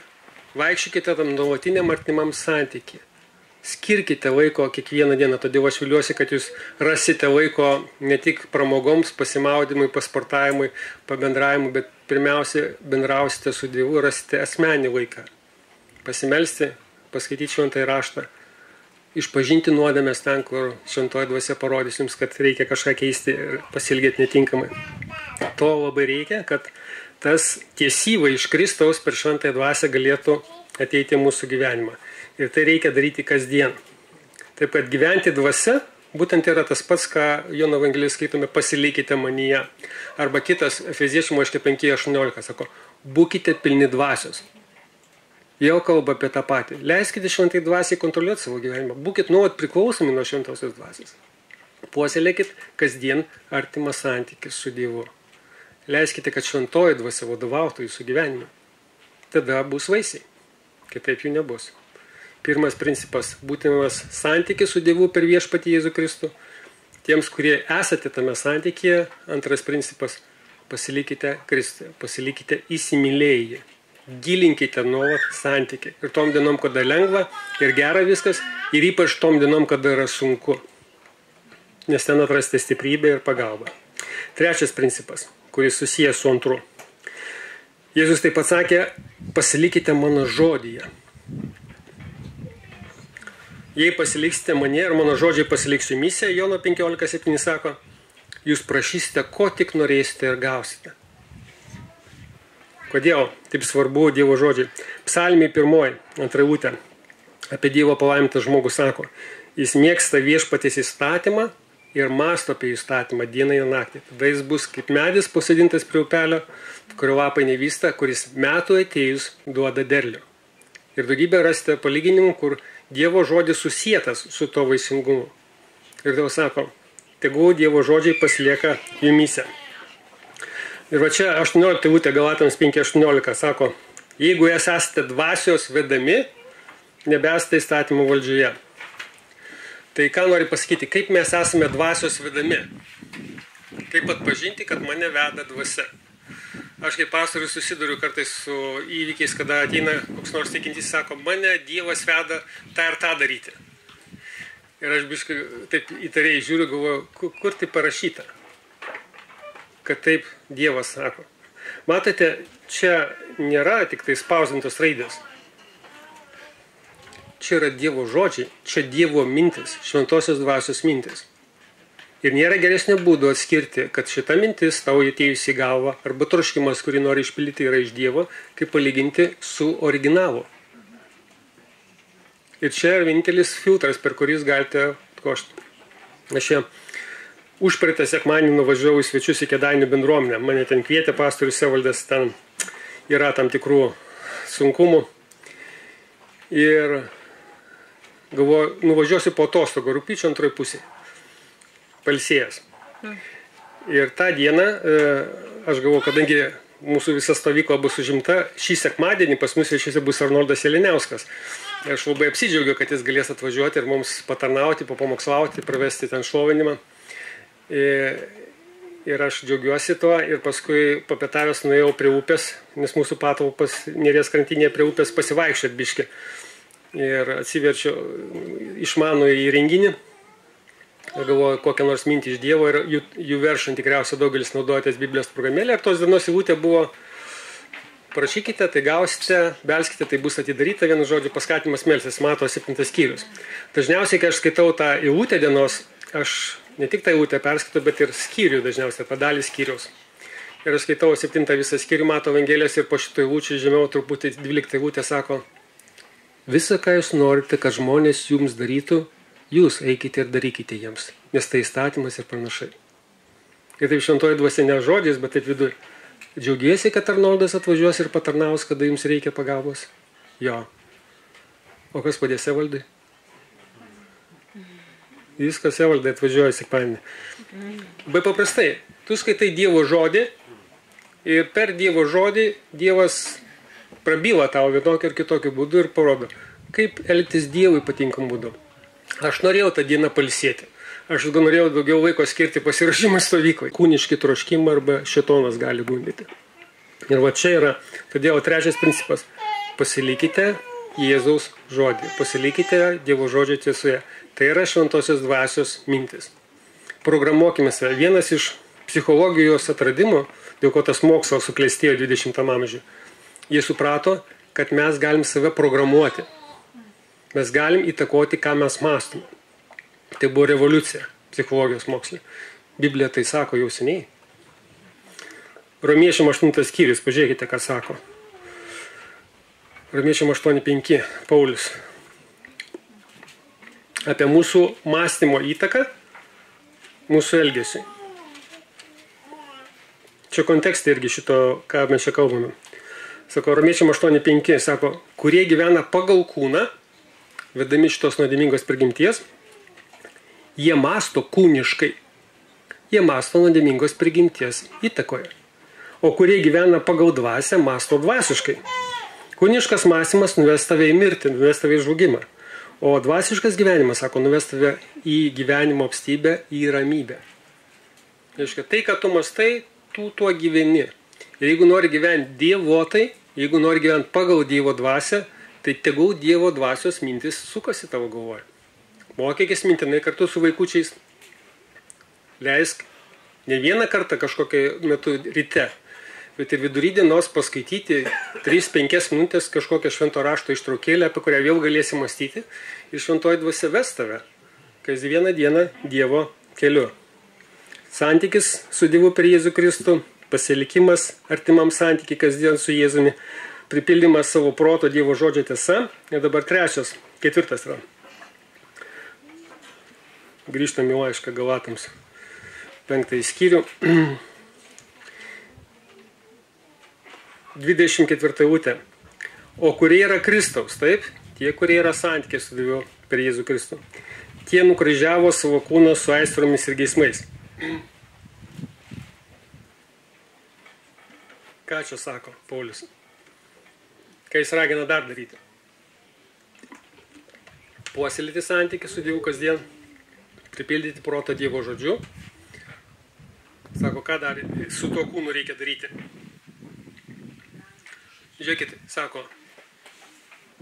Vaikščiokite tam nuolatiniam artimam santykiui. Skirkite laiko kiekvieną dieną, todėl aš viliuosi, kad jūs rasite laiko ne tik pramogoms, pasimaudymui, pasportavimui, pabendravimui, bet pirmiausia bendrausite su Dievu ir rasite asmenį laiką pasimelsti, paskaityti šventąjį raštą, išpažinti nuodėmės ten, kur šventoji dvasia parodys jums, kad reikia kažką keisti ir pasilgėti netinkamai. To labai reikia, kad tas tiesyba iš Kristaus per šventąją dvasią galėtų ateiti į mūsų gyvenimą. Ir tai reikia daryti kasdien. Taip, kad gyventi dvasia būtent yra tas pats, ką Jono Evangelijos skaitome, pasilikite manyje. Arba kitas, Efeziečių laiške 5:18, sako, būkite pilni dvasios. Jau kalba apie tą patį. Leiskite šventai dvasiai kontroliuoti savo gyvenimą. Būkit nuolat priklausomi nuo šventosios dvasios. Puoselėkit kasdien artimą santykį su Dievu. Leiskite, kad šventoji dvasia vadovautų jūsų gyvenimą. Tada bus vaisiai. Kitaip jų nebus. Pirmas principas – būtinas santykis su Dievu per viešpatį Jėzų Kristų. Tiems, kurie esate tame santykyje, antras principas – pasilikite Kristuje, pasilikite įsimylėjai. Gilinkite nuolat santykį. Ir tom dienom, kada lengva ir gera viskas, ir ypač tom dienom, kada yra sunku. Nes ten atrasti stiprybę ir pagalbą. Trečias principas, kuris susijęs su antru. Jėzus taip pat sakė, pasilikite mano žodyje. Jei pasiliksite mane ir mano žodžiai pasiliksiu misiją, Jono 15:7 sako, jūs prašysite, ko tik norėsite ir gausite. Kodėl taip svarbu Dievo žodžiai? Psalmė 1:2 eilutė apie Dievo palaimintą žmogų sako, jis mėgsta viešpaties įstatymą ir mąsto apie įstatymą dieną ir naktį. Tada jis bus kaip medis pasodintas prie upelio, kurio lapai nevysta, kuris metų atėjus duoda derlių. Ir daugybę rasite palyginimų, kur Dievo žodis susietas su to vaisingumu. Ir tau sako, tegul Dievo žodžiai pasilieka jumyse. Ir va čia 18 eilutė Galatams 5:18 sako, jeigu esate dvasios vedami, nebesate įstatymų valdžioje. Tai ką nori pasakyti, kaip mes esame dvasios vedami? Kaip atpažinti, kad mane veda dvasia? Aš kaip pastorius susiduriu kartais su įvykiais, kada ateina koks nors tikintis, sako, mane Dievas veda tą ir tą daryti. Ir aš biškai taip įtariai žiūriu, galvoju, kur tai parašyta, kad taip Dievas sako. Matote, čia nėra tik tai spausdintos raidės. Čia yra Dievo žodžiai, čia Dievo mintis, šventosios dvasios mintis. Ir nėra geresnio būdo atskirti, kad šita mintis tau atėjus į galvą arba troškimas, kurį nori išpildyti, yra iš Dievo, kaip palyginti su originalu. Ir čia yra vienintelis filtras, per kuris galite atkošti. Aš čia užpraeitą sekmadienį nuvažiavau į svečius į Kėdainių bendruomenę. Mane ten kvietė pastorius Evaldas, ten yra tam tikrų sunkumų. Ir galvoju, nuvažiuosiu po atostogų rugpjūčio antroje pusėje. Palsėjęs. Ir tą dieną aš galvoju, kadangi mūsų visa stovykla bus užimta, šį sekmadienį pas mus svečiuose bus Arnoldas Jeleniauskas. Ir aš labai apsidžiaugiu, kad jis galės atvažiuoti ir mums patarnauti, papamokslauti, pravesti ten šlovinimą. Ir aš džiaugiuosi tuo ir paskui papietavęs nuėjau prie upės, nes mūsų patalpas Neries krantinėje prie upės pasivaikščiot biškį. Ir atsiverčiu išmanų įrenginį. Ir galvoju, kokią nors mintį iš Dievo ir jų veršant tikriausiai daugelis naudojatės Biblijos programėlę. Ir tos dienos eilutė buvo, parašykite, tai gausite, belskite, tai bus atidaryta, vienu žodžiu paskatimas melstis, mato 7 skyrius. Dažniausiai, kai aš skaitau tą eilutę dienos, aš ne tik tą eilutę perskaitau, bet ir skyrių dažniausiai, padalį skyriaus. Ir aš skaitau 7 visą skyrių, mato Evangelijos ir po šito eilučių žemiau truputį 12 eilutė sako, visa, ką jūs norite, kad žmonės jums darytų, jūs eikite ir darykite jiems, nes tai įstatymas ir pranašai. Ir taip šventoji dvasia ne žodžiais, bet taip viduje. Džiaugiesi, kad Arnoldas atvažiuos ir patarnaus, kada jums reikia pagalbos? Jo. O kas padės Evaldai? Viskas Evaldai atvažiuoja sekmadienį. Labai paprastai, tu skaitai Dievo žodį ir per Dievo žodį Dievas prabyla tau vienokį ir kitokį būdų ir parodo, kaip elgtis Dievui patinkamų būdų. Aš norėjau tą dieną pailsėti. Aš norėjau daugiau laiko skirti pasiruošimui stovyklai. Kūniški troškimai arba šėtonas gali gundyti. Ir va čia yra, todėl trečias principas. Pasilikite Jėzaus žodį. Pasilikite Dievo žodžio tiesoje. Tai yra šventosios dvasios mintis. Programuokime save. Vienas iš psichologijos atradimų, dėl ko tas mokslas suklestėjo 20 amžiuje. Jie suprato, kad mes galim save programuoti. Mes galim įtakoti, ką mes mąstome. Tai buvo revoliucija psichologijos moksle. Biblija tai sako jau seniai. Romiečiam 8 skyrius, pažiūrėkite, ką sako. Romiečiam 8:5 Paulius. Apie mūsų mąstymo įtaką, mūsų elgesiui. Čia kontekste irgi šito, ką mes čia kalbame. Sako, Romiečiam 8:5, sako, kurie gyvena pagal kūną, vedami šitos nuodėmingos prigimties, jie mąsto kūniškai. Jie mąsto nuodėmingos prigimties įtakoje. O kurie gyvena pagal dvasią, mąsto dvasiškai. Kūniškas mąstymas nuves tave į mirtį, nuves tave į žlugimą. O dvasiškas gyvenimas, sako, nuves tave į gyvenimo apstybę, į ramybę. Reiškia, tai, kad tu mąstai, tu tuo gyveni. Ir jeigu nori gyventi dievotai, jeigu nori gyventi pagal Dievo dvasią, tai tegul Dievo dvasios mintis sukasi tavo galvoje. Mokykis mintinai kartu su vaikučiais. Leisk ne vieną kartą kažkokią metu ryte, bet ir vidury dienos paskaityti 3-5 minutės kažkokią švento rašto ištraukėlę, apie kurią vėl galėsi mąstyti, ir šventoji dvasia ves tave kasdieną dieną Dievo keliu. Santykis su Dievu per Jėzų Kristų, pasilikimas artimam santykiai kasdien su Jėzumi, pripildymas savo proto Dievo žodžio tiesa. Ir dabar 3, 4 yra. Grįžtam į laišką Galatams. 5 skyrių. 24 eilutė. O kurie yra Kristaus, taip? Tie, kurie yra santykiai su Dievu per Jėzų Kristų. Tie nukryžiavo savo kūną su aistromis ir geismais. Ką čia sako Paulius? Ką jis ragina dar daryti? Puoselėti santykį su Dievu kasdien, pripildyti protą Dievo žodžiu. Sako, ką dar su tuo kūnu reikia daryti? Žiūrėkit, sako,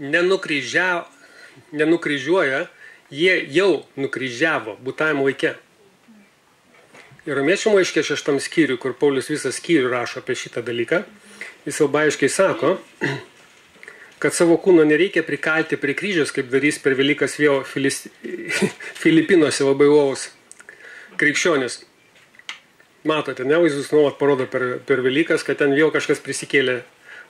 nenukryžiuoja, jie jau nukryžiavo būtajam laike. Ir Romiečių laiške 6 skyriui, kur Paulius visą skyrių rašo apie šitą dalyką, jis labai aiškiai sako, kad savo kūno nereikia prikalti prie kryžiaus, kaip darys per Velykas vėl Filipinuose labai uolūs krikščionis. Matote, ne, Jėzus nuolat parodo per Velykas, kad ten vėl kažkas prisikėlė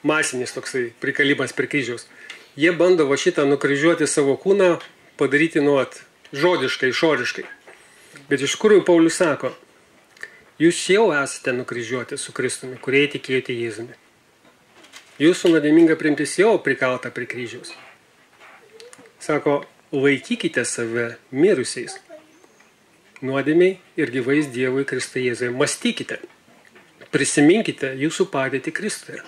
masinis toksai prikalimas prie kryžiaus. Jie bando va šitą nukryžiuoti savo kūną, padaryti nuolat žodiškai, išoriškai. Bet iš kurių Paulius sako, jūs jau esate nukryžiuoti su Kristumi, kurie tikėjote Jėzumi. Jūsų nuodėminga prigimtis jau prikalta prie kryžiaus. Sako, laikykite save mirusiais, nuodėmiai ir gyvais Dievui Kristui Jėzui. Mąstykite, prisiminkite jūsų padėtį Kristuje.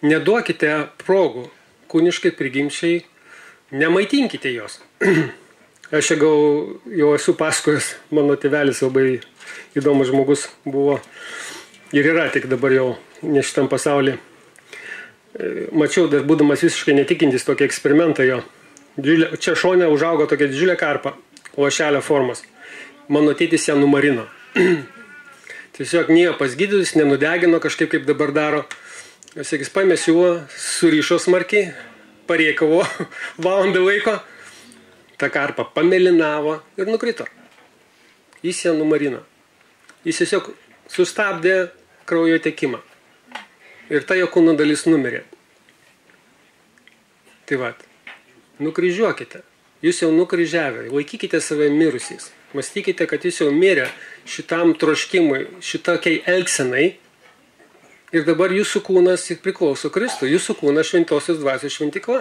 Neduokite progų kūniškai prigimčiai, nemaitinkite jos. Aš gal jau esu pasakojęs, mano tėvelis labai įdomus žmogus buvo ir yra tik dabar jau ne šitam pasaulyje. Mačiau, dar būdamas visiškai netikintis tokį eksperimentą jo. Čia šone užaugo tokia didžiulė karpa, lašelio formos. Mano tėtis ją numarino. Tiesiog nėjo pas gydytojus, nenudegino kažkaip kaip dabar daro. Jis paėmė siūlą, surišo smarkiai, pareikavo valandą laiko. Ta karpa pamelinavo ir nukrito. Jis ją numarino. Jis tiesiog sustabdė kraujo tekimą. Ir ta jo kūno dalis numirė. Tai vat, nukryžiuokite. Jūs jau nukryžiavę, laikykite save mirusiais. Mąstykite, kad jūs jau mirė šitam troškimui, šitokiai elgsenai. Ir dabar jūsų kūnas priklauso Kristui. Jūsų kūnas šventosios dvasios šventykla.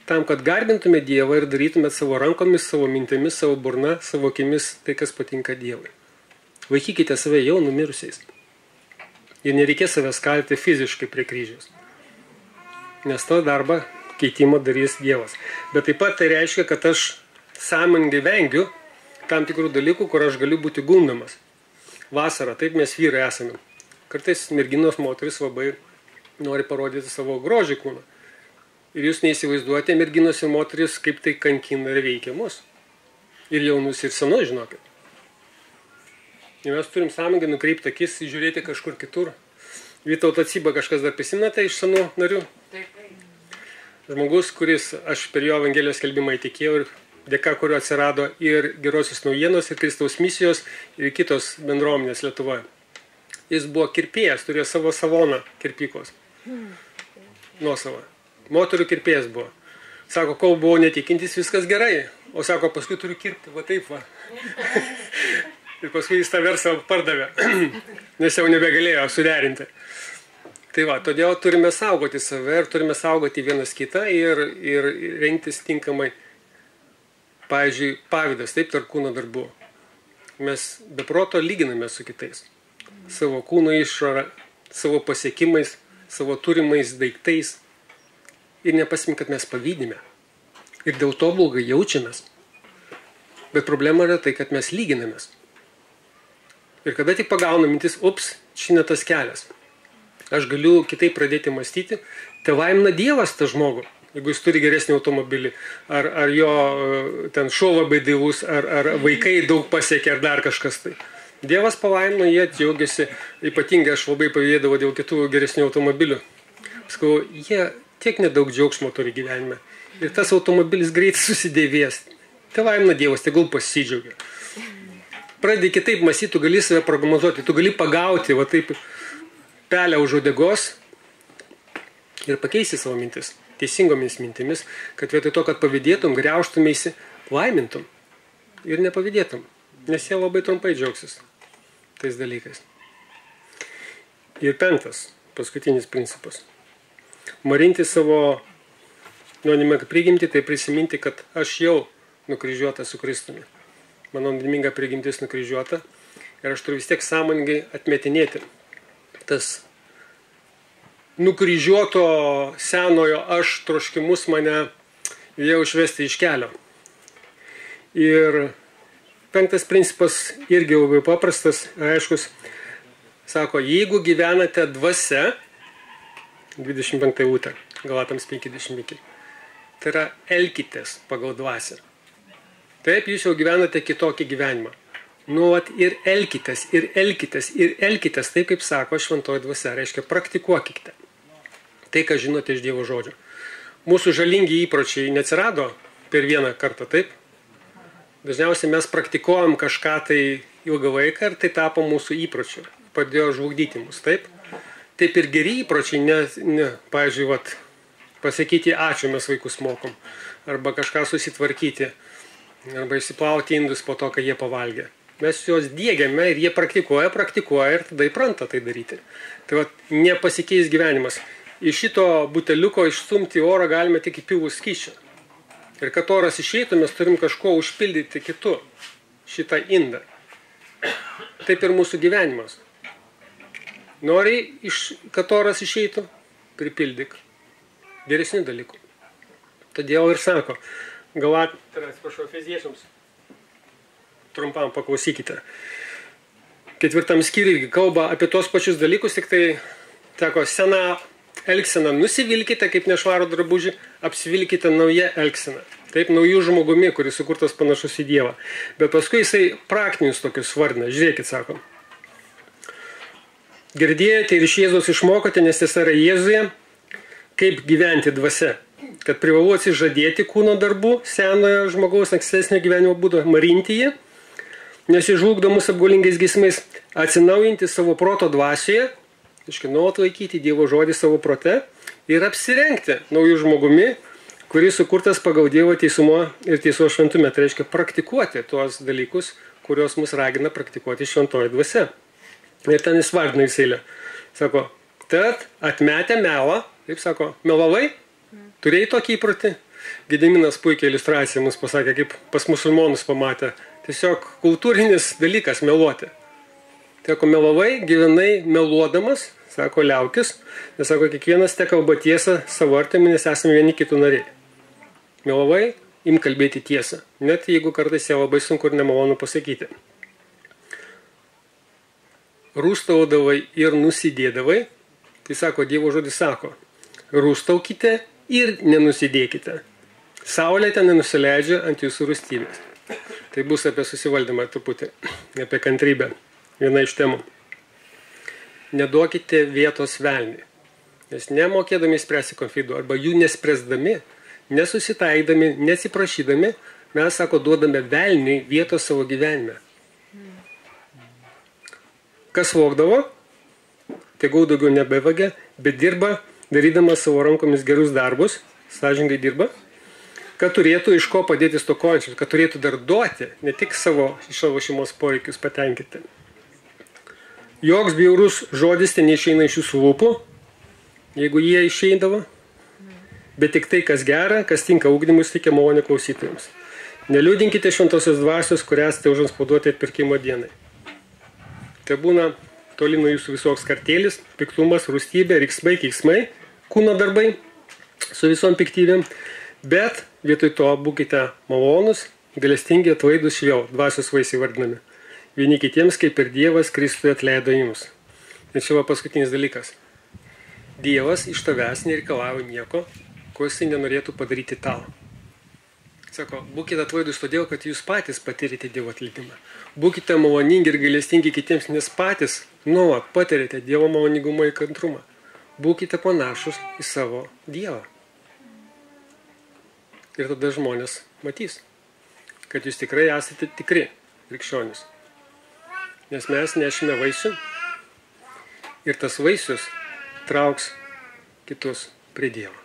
Tam, kad garbintume Dievą ir darytumėt savo rankomis, savo mintimis, savo burna, savo akimis tai, kas patinka Dievui. Laikykite save jau numirusiais. Ir nereikės savęs kalti fiziškai prie kryžiaus. Nes to darbą keitimo darys Dievas. Bet taip pat tai reiškia, kad aš sąmoningai vengiu tam tikrų dalykų, kur aš galiu būti gundomas. Vasara, taip mes vyrai esame. Kartais merginos moteris labai nori parodyti savo grožį kūną. Ir jūs neįsivaizduojate merginos ir moteris, kaip tai kankina ir veikia mus. Ir jaunus ir senus, žinokit. Ir mes turim sąmoningai nukreipti akis, žiūrėti kažkur kitur. Vytauto Cibą kažkas dar prisimenate iš senų narių? žmogus, kuris aš per jo Evangelijos skelbimą įtikėjau ir dėka kurio atsirado ir gerosios naujienos, ir Kristaus misijos, ir kitos bendruomenės Lietuvoje. Jis buvo kirpėjas, turėjo savo saloną kirpyklos. Nuosavą. Moterų kirpėjas buvo. Sako, kol buvau netikintis, viskas gerai. O sako, paskui turiu kirpti, va taip va. Ir paskui jis tą versą pardavė, nes jau nebegalėjo suderinti. Tai va, todėl turime saugoti save ir turime saugoti vienas kitą ir rengtis tinkamai. Pavyzdžiui, pavydas, taip, tarp kūno darbų. Mes be proto lyginame su kitais. Savo kūno išorą, savo pasiekimais, savo turimais daiktais. Ir nepasimim, kad mes pavydime. Ir dėl to blogai jaučiamės. Bet problema yra tai, kad mes lyginamės. Ir kada tik pagauna mintis, ups, čia ne tas kelias. Aš galiu kitaip pradėti mąstyti, tevaimina Dievas tą žmogų, jeigu jis turi geresnį automobilį, ar jo ten šuo labai dailus, ar vaikai daug pasiekia, ar dar kažkas tai. Dievas palaimino, jie džiaugiasi, ypatingai aš labai pavydėdavau dėl kitų geresnių automobilių. Sakau, jie tiek nedaug džiaugsmo turi gyvenime. Ir tas automobilis greit susidėvės. Tevaimina Dievas, tegul pasidžiaugia. Pradedi kitaip mąstyti, tu gali save prognozuoti, tu gali pagauti, va taip, pelę už uodegos ir pakeisti savo mintis, teisingomis mintimis, kad vietoj to, kad pavydėtum, griauštumėsi, laimintum ir nepavydėtum, nes jie labai trumpai džiaugsis tais dalykais. Ir 5, paskutinis principas. Marinti savo nuodėmę prigimtį, tai prisiminti, kad aš jau nukryžiuotas su Kristumi. Mano nuodėminga prigimtis nukryžiuota ir aš turiu vis tiek sąmoningai atmetinėti tas nukryžiuoto senojo aš troškimus mane jau išvesti iš kelio. Ir 5 principas irgi labai paprastas, aiškus, sako, jeigu gyvenate dvasia, 25 eilutė, Galatams 5:25, tai yra elkitės pagal dvasią. Taip, jūs jau gyvenate kitokį gyvenimą. Nuolat ir elkitės, ir elkitės, ir elkitės, taip kaip sako šventoji dvasia, reiškia praktikuokite. Tai, ką žinote iš Dievo žodžio. Mūsų žalingi įpročiai neatsirado per vieną kartą, taip? Dažniausiai mes praktikuojam kažką tai ilgą laiką ir tai tapo mūsų įpročiu. Padėjo žlugdyti mus, taip? Taip ir geri įpročiai, pavyzdžiui, pasakyti ačiū mes vaikus mokom, arba kažką susitvarkyti, arba išsiplauti indus po to, kai jie pavalgė. Mes juos diegiame ir jie praktikuoja ir tada įpranta tai daryti. Tai nepasikeis gyvenimas. Iš šito buteliuko išstumti orą galime tik įpilus skysčio. Ir kad oras išeitų, mes turim kažko užpildyti kitu šitą indą. Taip ir mūsų gyvenimas. Nori, kad oras išeitų, pripildyk geresnių dalykų. Todėl ir sako, Efeziečiams, trumpam paklausykite. 4 skyriui kalba apie tos pačius dalykus, tik tai, sako, seną elgseną nusivilkite kaip nešvarų drabužį, apsivilkite naują elgseną. Taip, naujų žmogumi, kuris sukurtas panašus į Dievą. Bet paskui jisai praktinius tokius vardina. Žiūrėkit, sako. Girdėjote ir iš Jėzaus išmokote, nes tiesa yra Jėzuje, kaip gyventi dvasia. Kad privalu atsižadėti kūno darbų, senojo žmogaus ankstesnio gyvenimo būdo, marinti jį, nes išžlugdo mus apgaulingais geismais, atsinaujinti savo proto dvasioje, nuolat laikyti Dievo žodį savo prote ir apsirengti naujų žmogumi, kuris sukurtas pagal Dievo teisumo ir tiesos šventume. Tai reiškia praktikuoti tuos dalykus, kuriuos mus ragina praktikuoti šventoji dvasia. Ir ten jis vardina įseilę. Sako, tad atmetę melą, kaip sako, melavai? Turėjai tokį įprotį? Gediminas puikiai iliustraciją mums pasakė, kaip pas musulmonus pamatė. Tiesiog kultūrinis dalykas meluoti. Sako, melavai, gyvenai meluodamas, sako, liaukis, nes sako, kiekvienas te kalba tiesą savo artimui, nes esame vieni kitų nariai. Melavai, im kalbėti tiesą, net jeigu kartais ją labai sunku ir nemalonu pasakyti. Rūstaudavai ir nusidėdavai, tai sako, Dievo žodis sako, rūstaukite ir nenusidėkite. Saulė ten nenusileidžia ant jūsų rūstybės. Tai bus apie susivaldymą truputį, apie kantrybę. Viena iš temų. Neduokite vietos velniui. Nes nemokėdami spręsti konfliktų arba jų nespręsdami, nesusitaikdami, nesiprašydami, mes, sako, duodame velniui vietos savo gyvenime. Kas vogdavo, tegul daugiau nebevagia, bet dirba, darydamas savo rankomis gerus darbus, sąžiningai dirba, kad turėtų iš ko padėti stokojančius, kad turėtų dar duoti, ne tik savo šeimos poreikius patenkinti. Joks bjaurus žodis ten neišeina iš jūsų lūpų, jeigu jie išeidavo, bet tik tai, kas gera, kas tinka ugdymus, teikia malonę klausytojams. Neliūdinkite šventosios dvasios, kurias tai užanspauduoti atpirkimo dienai. Tai būna toli nuo jūsų visoks kartėlis, piktumas, rūstybė, riksmai, keiksmai, kūno darbai su visom piktybėm, bet vietoj to būkite malonus, gailestingi, atlaidūs švėl, dvasios vaisiai vardinami. Vieni kitiems, kaip ir Dievas Kristuje atleido jums. Ir čia va paskutinis dalykas. Dievas iš tavęs nereikalavo nieko, ko jisai nenorėtų padaryti tau. Sako, būkite atlaidūs todėl, kad jūs patys patirite Dievo atleidimą. Būkite maloningi ir gailestingi kitiems, nes patys nuolat patirite Dievo maloningumą ir kantrumą. Būkite panašus į savo Dievą. Ir tada žmonės matys, kad jūs tikrai esate tikri krikščionys. Nes mes nešime vaisių ir tas vaisius trauks kitus prie Dievo.